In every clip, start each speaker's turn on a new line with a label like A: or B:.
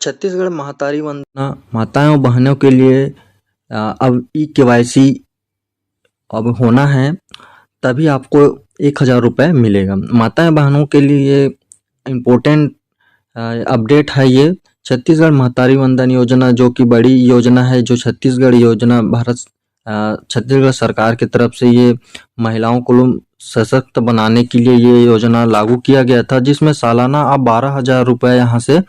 A: छत्तीसगढ़ महतारी वंदना माताएं और बहनों के लिए अब ई-केवाईसी अब होना है, तभी आपको 1,000 रुपये मिलेगा। माताएं बहनों के लिए इम्पोर्टेंट अपडेट है ये। छत्तीसगढ़ महतारी वंदन योजना जो कि बड़ी योजना है, जो छत्तीसगढ़ योजना छत्तीसगढ़ सरकार की तरफ से ये महिलाओं को सशक्त बनाने के लिए ये योजना लागू किया गया था, जिसमें सालाना अब 12,000 रुपये यहाँ से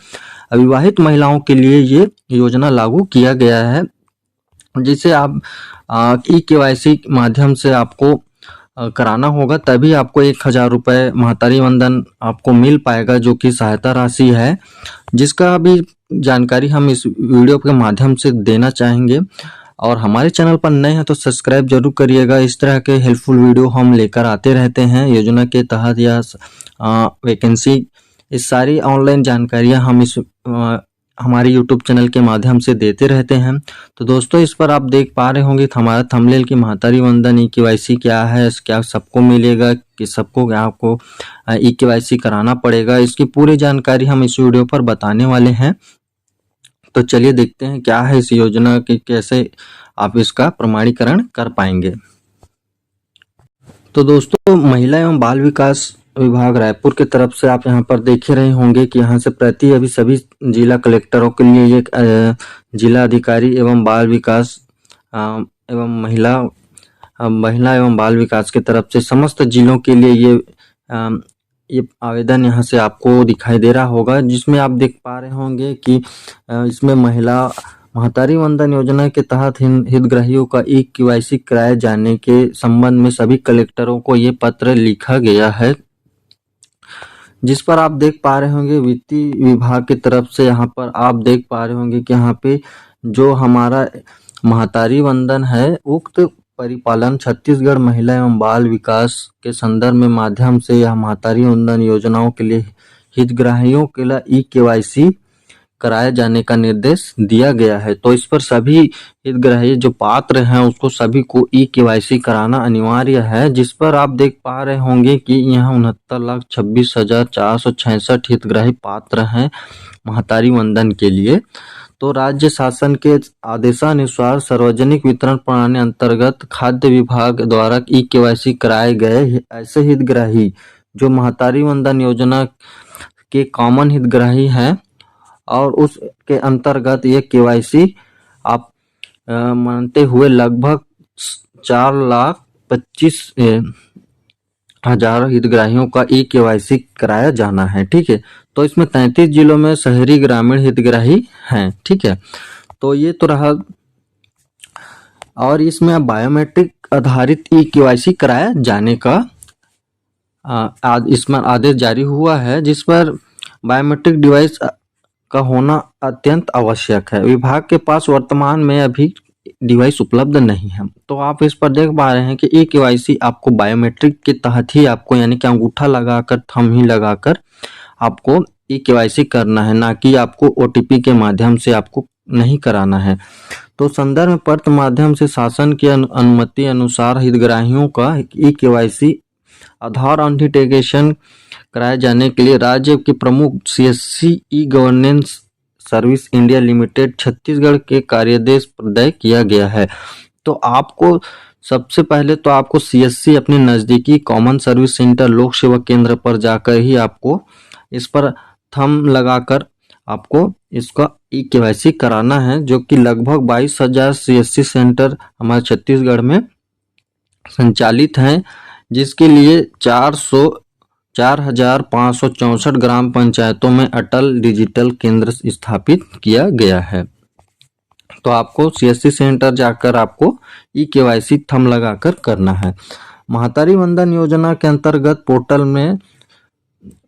A: अविवाहित महिलाओं के लिए ये योजना लागू किया गया है, जिसे आप ई-केवाईसी माध्यम से आपको कराना होगा, तभी आपको 1,000 रुपये महतारी वंदन आपको मिल पाएगा, जो कि सहायता राशि है, जिसका भी जानकारी हम इस वीडियो के माध्यम से देना चाहेंगे। और हमारे चैनल पर नए हैं तो सब्सक्राइब जरूर करिएगा। इस तरह के हेल्पफुल वीडियो हम लेकर आते रहते हैं योजना के तहत या वैकेंसी, इस सारी ऑनलाइन जानकारियां हम इस हमारे यूट्यूब चैनल के माध्यम से देते रहते हैं। तो दोस्तों, इस पर आप देख पा रहे होंगे हमारा थंबनेल की महतारी वंदन ई-केवाईसी क्या है, क्या सबको मिलेगा, कि सबको आपको ई-केवाईसी कराना पड़ेगा, इसकी पूरी जानकारी हम इस वीडियो पर बताने वाले हैं। तो चलिए देखते हैं क्या है इस योजना की, कैसे आप इसका प्रमाणीकरण कर पाएंगे। तो दोस्तों, महिला एवं बाल विकास विभाग रायपुर की तरफ से आप यहाँ पर देख ही रहे होंगे कि यहाँ से अभी सभी जिला कलेक्टरों के लिए एक जिला अधिकारी एवं बाल विकास एवं महिला एवं बाल विकास की तरफ से समस्त जिलों के लिए ये आवेदन यहाँ से आपको दिखाई दे रहा होगा, जिसमें आप देख पा रहे होंगे कि इसमें महतारी वंदन योजना के तहत हितग्राहियों का ई-केवाईसी कराए जाने के संबंध में सभी कलेक्टरों को ये पत्र लिखा गया है, जिस पर आप देख पा रहे होंगे वित्तीय विभाग की तरफ से यहाँ पर आप देख पा रहे होंगे कि यहाँ पे जो हमारा महतारी वंदन है, उक्त परिपालन छत्तीसगढ़ महिला एवं बाल विकास के संदर्भ में माध्यम से यह महतारी वंदन योजनाओं के लिए हितग्राहियों के लिए ई-केवाईसी कराए जाने का निर्देश दिया गया है। तो इस पर सभी हितग्राही जो पात्र हैं उसको सभी को ई-केवाईसी कराना अनिवार्य है, जिस पर आप देख पा रहे होंगे कि यहाँ 69,26,466 हितग्राही पात्र हैं महतारी वंदन के लिए। तो राज्य शासन के आदेशानुसार सार्वजनिक वितरण प्रणाली अंतर्गत खाद्य विभाग द्वारा ई-केवाईसी कराए गए ऐसे हितग्राही जो महतारी वंदन योजना के कॉमन हितग्राही हैं और उसके अंतर्गत ये केवाईसी आप मानते हुए लगभग 4,25,000 हितग्राहियों का ई-केवाईसी कराया जाना है। ठीक है, तो इसमें 33 जिलों में शहरी ग्रामीण हितग्राही हैं। ठीक है, तो ये तो रहा। और इसमें बायोमेट्रिक आधारित ई-केवाईसी कराया जाने का इसमें आदेश जारी हुआ है, जिस पर बायोमेट्रिक डिवाइस का होना अत्यंत आवश्यक है। विभाग के पास वर्तमान में अभी डिवाइस उपलब्ध नहीं है। तो आप इस पर देख पा रहे हैं कि ई-केवाईसी आपको बायोमेट्रिक के तहत ही आपको, यानी कि अंगूठा लगाकर, थंब ही लगाकर आपको ई-केवाईसी करना है, ना कि आपको ओटीपी के माध्यम से आपको नहीं कराना है। तो संदर्भ पत्र माध्यम से शासन की अनुमति अनुसार हितग्राहियों का ई-केवाईसी आधार ऑथेंटिकेशन कराए जाने के लिए राज्य के प्रमुख CSC e governance service India limited Chhattisgarh के कार्यादेश प्रदय किया गया है। तो आपको सबसे पहले तो आपको सीएससी अपने नज़दीकी कॉमन सर्विस सेंटर लोक सेवा केंद्र पर जाकर ही आपको इस पर थंब लगाकर आपको इसका ई-केवाईसी कराना है, जो कि लगभग 22,000 सीएससी सेंटर हमारे छत्तीसगढ़ में संचालित हैं, जिसके लिए 4,564 ग्राम पंचायतों में अटल डिजिटल केंद्र स्थापित किया गया है। तो आपको सीएससी सेंटर जाकर आपको ई-केवाईसी थंब लगाकर करना है। महतारी वंदन योजना के अंतर्गत पोर्टल में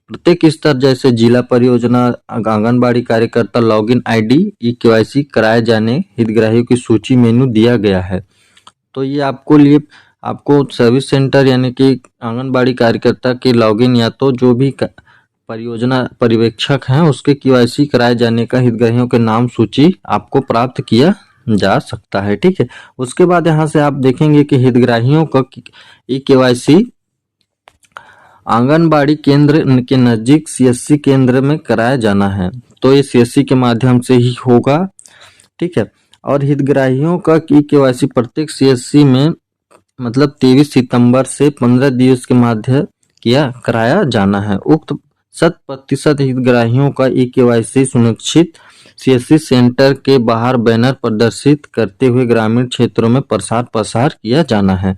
A: प्रत्येक स्तर जैसे जिला परियोजना, आंगनबाड़ी कार्यकर्ता लॉगिन आईडी, ई-केवाईसी कराए जाने हितग्राहियों की सूची मेनू दिया गया है। तो ये आपको सर्विस सेंटर यानी कि आंगनबाड़ी कार्यकर्ता के लॉगिन या तो जो भी परियोजना पर्यवेक्षक हैं उसके केवाईसी कराए जाने का हितग्राहियों के नाम सूची आपको प्राप्त किया जा सकता है। ठीक है, उसके बाद यहाँ से आप देखेंगे कि हितग्राहियों का ई-केवाईसी आंगनबाड़ी केंद्र के नजदीक सीएससी केंद्र में कराया जाना है। तो ये सीएससी के माध्यम से ही होगा। ठीक है, और हितग्राहियों का ई केवाईसी प्रत्येक सीएससी में मतलब 23 सितंबर से 15 दिवस के माध्य कराया जाना है। उक्त 100% हितग्राहियों का ई केवाईसी सुनिश्चित सीएससी सेंटर के बाहर बैनर प्रदर्शित करते हुए ग्रामीण क्षेत्रों में प्रसार किया जाना है।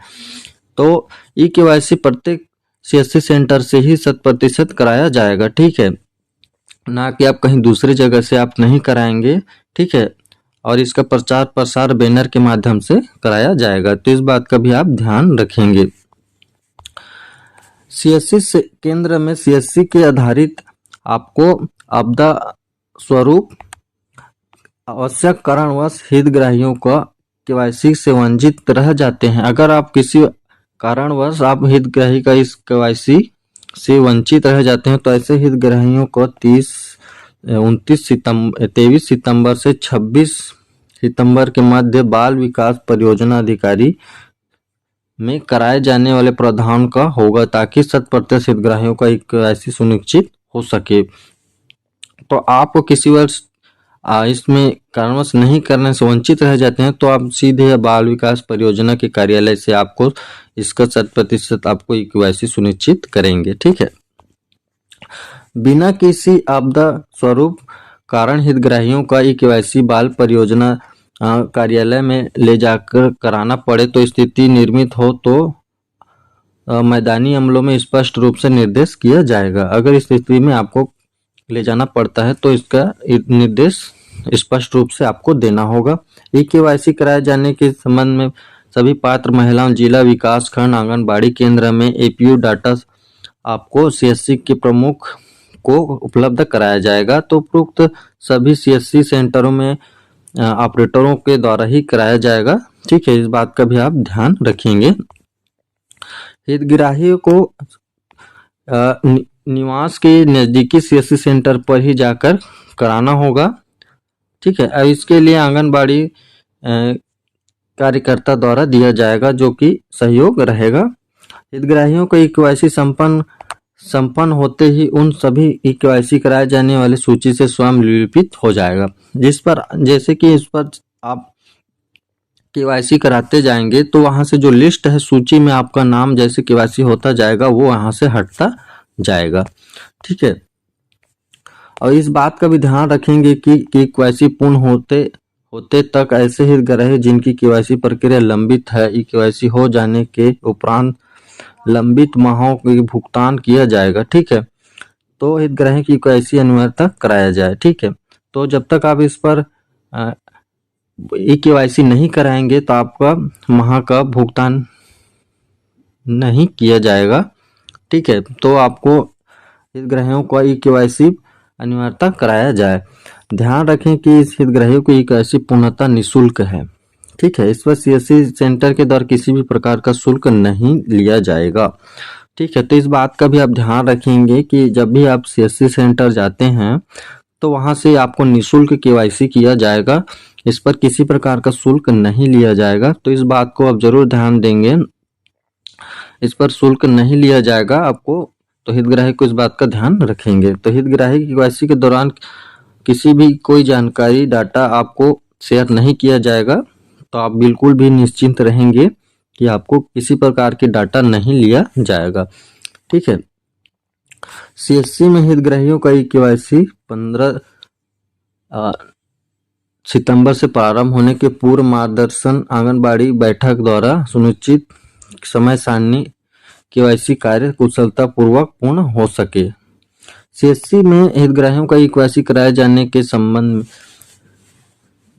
A: तो ई केवाईसी प्रत्येक सीएससी सेंटर से ही 100% कराया जाएगा। ठीक है, ना कि आप कहीं दूसरी जगह से आप नहीं कराएंगे। ठीक है, और इसका प्रचार प्रसार बैनर के माध्यम से कराया जाएगा, तो इस बात का भी आप ध्यान रखेंगे। सीएससी से केंद्र में सीएससी के आधारित आपको आपदा स्वरूप आवश्यक कारणवश हितग्राहियों का केवाईसी से वंचित रह जाते हैं। अगर आप किसी कारणवश आप हितग्राही का इस केवाईसी से वंचित रह जाते हैं तो ऐसे हितग्राहियों को 23 सितंबर से 26 सितंबर के मध्य बाल विकास परियोजना अधिकारी में कराए जाने वाले प्रावधान का होगा, ताकि 100% हितग्राहियों का केवाईसी सुनिश्चित हो सके। तो आप किसी वर्ष इसमें कारणवश नहीं करने से वंचित रह जाते हैं तो आप सीधे बाल विकास परियोजना के कार्यालय से आपको इसका 100% आपको केवाईसी सुनिश्चित करेंगे। ठीक है, बिना किसी आपदा स्वरूप कारण हितग्राहियों का ई केवाईसी बाल परियोजना कार्यालय में ले जाकर कराना पड़े तो स्थिति निर्मित हो तो मैदानी अमलों में स्पष्ट रूप से निर्देश किया जाएगा। अगर इस स्थिति में आपको ले जाना पड़ता है तो इसका निर्देश स्पष्ट रूप से आपको देना होगा। ई केवाईसी कराए जाने के संबंध में सभी पात्र महिलाओं जिला विकास खंड आंगनबाड़ी केंद्र में एपीयू डाटा आपको सीएससी के प्रमुख को उपलब्ध कराया जाएगा। तो उपरोक्त सभी सीएससी सेंटरों में ऑपरेटरों के द्वारा ही कराया जाएगा। ठीक है, इस बात का भी आप ध्यान रखेंगे। हितग्राहियों को निवास के नजदीकी सीएससी सेंटर पर ही जाकर कराना होगा। ठीक है, अब इसके लिए आंगनबाड़ी कार्यकर्ता द्वारा दिया जाएगा जो कि सहयोग रहेगा। हितग्राहियों को ई केवाईसी संपन्न होते ही उन सभी ई केवाईसी कराए जाने वाली सूची से स्वयं लिपित हो जाएगा, जैसे कि इस पर आप केवाईसी कराते जाएंगे तो वहां से जो लिस्ट है सूची में आपका नाम जैसे केवाईसी होता जाएगा वो वहां से हटता जाएगा। ठीक है, और इस बात का भी ध्यान रखेंगे कि केवाईसी पूर्ण होते तक ऐसे हितग्राही जिनकी केवाईसी प्रक्रिया लंबित है ई केवाईसी हो जाने के उपरांत लंबित माहों के भुगतान किया जाएगा। ठीक है, तो हितग्राही की केवाईसी अनिवार्यता कराया जाए। ठीक है, तो जब तक आप इस पर ई केवाईसी नहीं कराएंगे तो आपका माह का भुगतान नहीं किया जाएगा। ठीक है, तो आपको हितग्राहियों को ई केवाईसी अनिवार्यता कराया जाए। ध्यान रखें कि इस हितग्राहियों को ई केवाईसी पूर्णतः निःशुल्क है। ठीक है, इस पर सीएससी सेंटर के द्वारा किसी भी प्रकार का शुल्क नहीं लिया जाएगा। ठीक है, तो इस बात का भी आप ध्यान रखेंगे कि जब भी आप सीएससी सेंटर जाते हैं तो वहां से आपको निःशुल्क केवाईसी किया जाएगा, इस पर किसी प्रकार का शुल्क नहीं लिया जाएगा। तो इस बात को आप जरूर ध्यान देंगे, इस पर शुल्क नहीं लिया जाएगा आपको, तो हितग्राही को इस बात का ध्यान रखेंगे। तो हितग्राही की केवाईसी के दौरान किसी भी कोई जानकारी डाटा आपको शेयर नहीं किया जाएगा, तो आप बिल्कुल भी निश्चिंत रहेंगे कि आपको किसी प्रकार की डाटा नहीं लिया जाएगा। ठीक है, सीएससी में हितग्राहियों का ई केवाईसी 15 सितंबर से प्रारंभ होने के पूर्व मार्गदर्शन आंगनबाड़ी बैठक द्वारा सुनिश्चित समय सारणी केवाईसी कार्य कुशलता पूर्वक पूर्ण हो सके। सीएससी में हितग्राहियों का ई केवाईसी कराए जाने के संबंध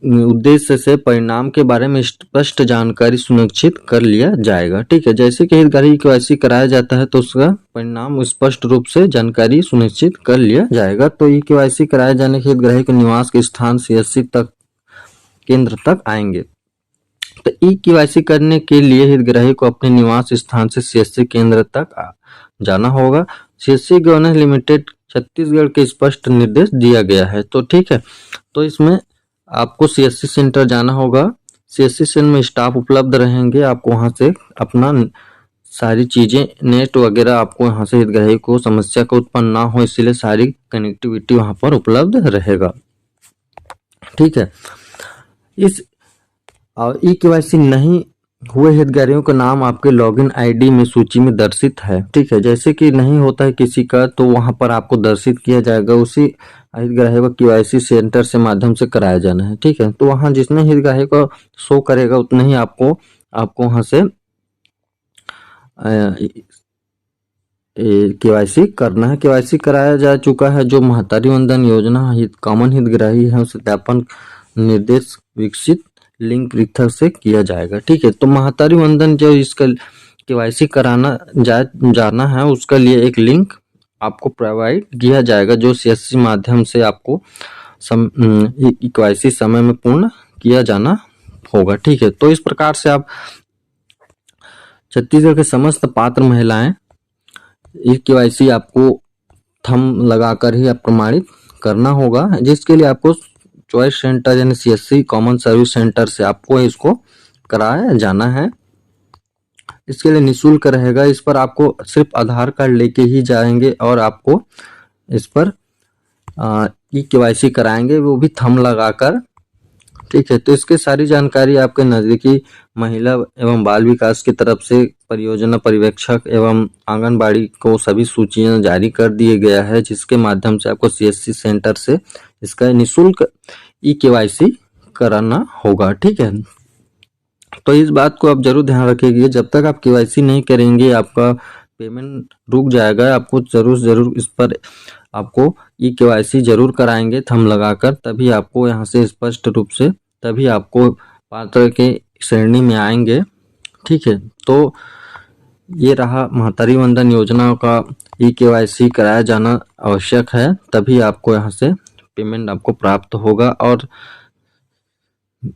A: में उद्देश्य से परिणाम के बारे में स्पष्ट जानकारी सुनिश्चित कर लिया जाएगा। ठीक है, जैसे कि हितग्राही केवाईसी कराया जाता है तो उसका परिणाम स्पष्ट रूप से जानकारी सुनिश्चित कर लिया जाएगा। तो ई केवाईसी कराए जाने के हितग्राही के निवास के स्थान सीएससी तक केंद्र तक आएंगे। तो ई केवाईसी करने के लिए हितग्राही को अपने निवास स्थान से सीएससी केंद्र तक जाना होगा। सीएससी गवर्नेंस लिमिटेड छत्तीसगढ़ के स्पष्ट निर्देश दिया गया है। तो ठीक है, तो इसमें आपको सीएससी सेंटर जाना होगा। सीएससी सेंटर में स्टाफ उपलब्ध रहेंगे, आपको वहां से अपना सारी चीज़ें नेट वगैरह आपको यहाँ से हितग्राही को समस्या का उत्पन्न ना हो, इसीलिए सारी कनेक्टिविटी वहाँ पर उपलब्ध रहेगा। ठीक है। इस ई केवाईसी नहीं हुए हितग्राहियों का नाम आपके लॉगिन आईडी में सूची में दर्शित है। ठीक है, जैसे कि नहीं होता है किसी का तो वहां पर आपको दर्शित किया जाएगा, उसी हितग्राही को केवाईसी सेंटर से माध्यम से कराया जाना है। ठीक है, तो वहां जितने हितग्राही को शो करेगा उतने ही आपको वहां से केवाईसी करना है। केवाईसी कराया जा चुका है जो महतारी वंदन योजना कॉमन हितग्राही है, सत्यापन निर्देश विकसित लिंक पृथक से किया जाएगा। ठीक है, तो महतारी वंदन जो इसका केवाईसी कराना जाना है उसका लिए एक लिंक आपको प्रोवाइड किया जाएगा जो सीएससी माध्यम से आपको केवाईसी समय में पूर्ण किया जाना होगा। ठीक है, तो इस प्रकार से आप छत्तीसगढ़ के समस्त पात्र महिलाएं ई केवाईसी आपको थंब लगाकर ही आप प्रमाणित करना होगा, जिसके लिए आपको चॉइस सेंटर यानी सीएससी कॉमन सर्विस सेंटर से आपको इसको कराया जाना है। इसके लिए निःशुल्क रहेगा। इस पर आपको सिर्फ आधार कार्ड लेके ही जाएंगे और आपको इस पर ई केवाईसी कराएंगे, वो भी थंब लगाकर। ठीक है, तो इसकी सारी जानकारी आपके नजदीकी महिला एवं बाल विकास की तरफ से परियोजना पर्यवेक्षक एवं आंगनबाड़ी को सभी सूचियां जारी कर दिए गया है, जिसके माध्यम से आपको सीएससी सेंटर से इसका निःशुल्क ई केवाईसी कराना होगा। ठीक है, तो इस बात को आप जरूर ध्यान रखिए, जब तक आप केवाईसी नहीं करेंगे आपका पेमेंट रुक जाएगा। आपको जरूर इस पर आपको ई केवाईसी जरूर कराएंगे थंब लगाकर, तभी आपको यहाँ से स्पष्ट रूप से तभी आपको पात्र के श्रेणी में आएंगे। ठीक है, तो ये रहा महतारी वंदन योजना का ई केवाईसी कराया जाना आवश्यक है, तभी आपको यहाँ से पेमेंट आपको प्राप्त होगा। और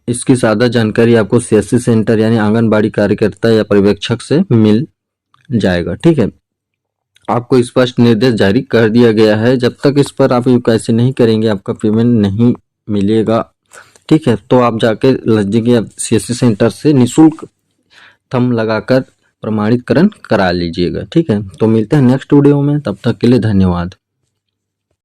A: इसकी ज़्यादा जानकारी आपको सीएससी सेंटर यानी आंगनबाड़ी कार्यकर्ता या पर्यवेक्षक से मिल जाएगा। ठीक है, आपको स्पष्ट निर्देश जारी कर दिया गया है, जब तक इस पर आप कैसे नहीं करेंगे आपका पेमेंट नहीं मिलेगा। ठीक है, तो आप जाके नजदीकी सीएससी सेंटर से निःशुल्क थंब लगाकर प्रमाणीकरण करा लीजिएगा। ठीक है, तो मिलते हैं नेक्स्ट वीडियो में, तब तक के लिए धन्यवाद।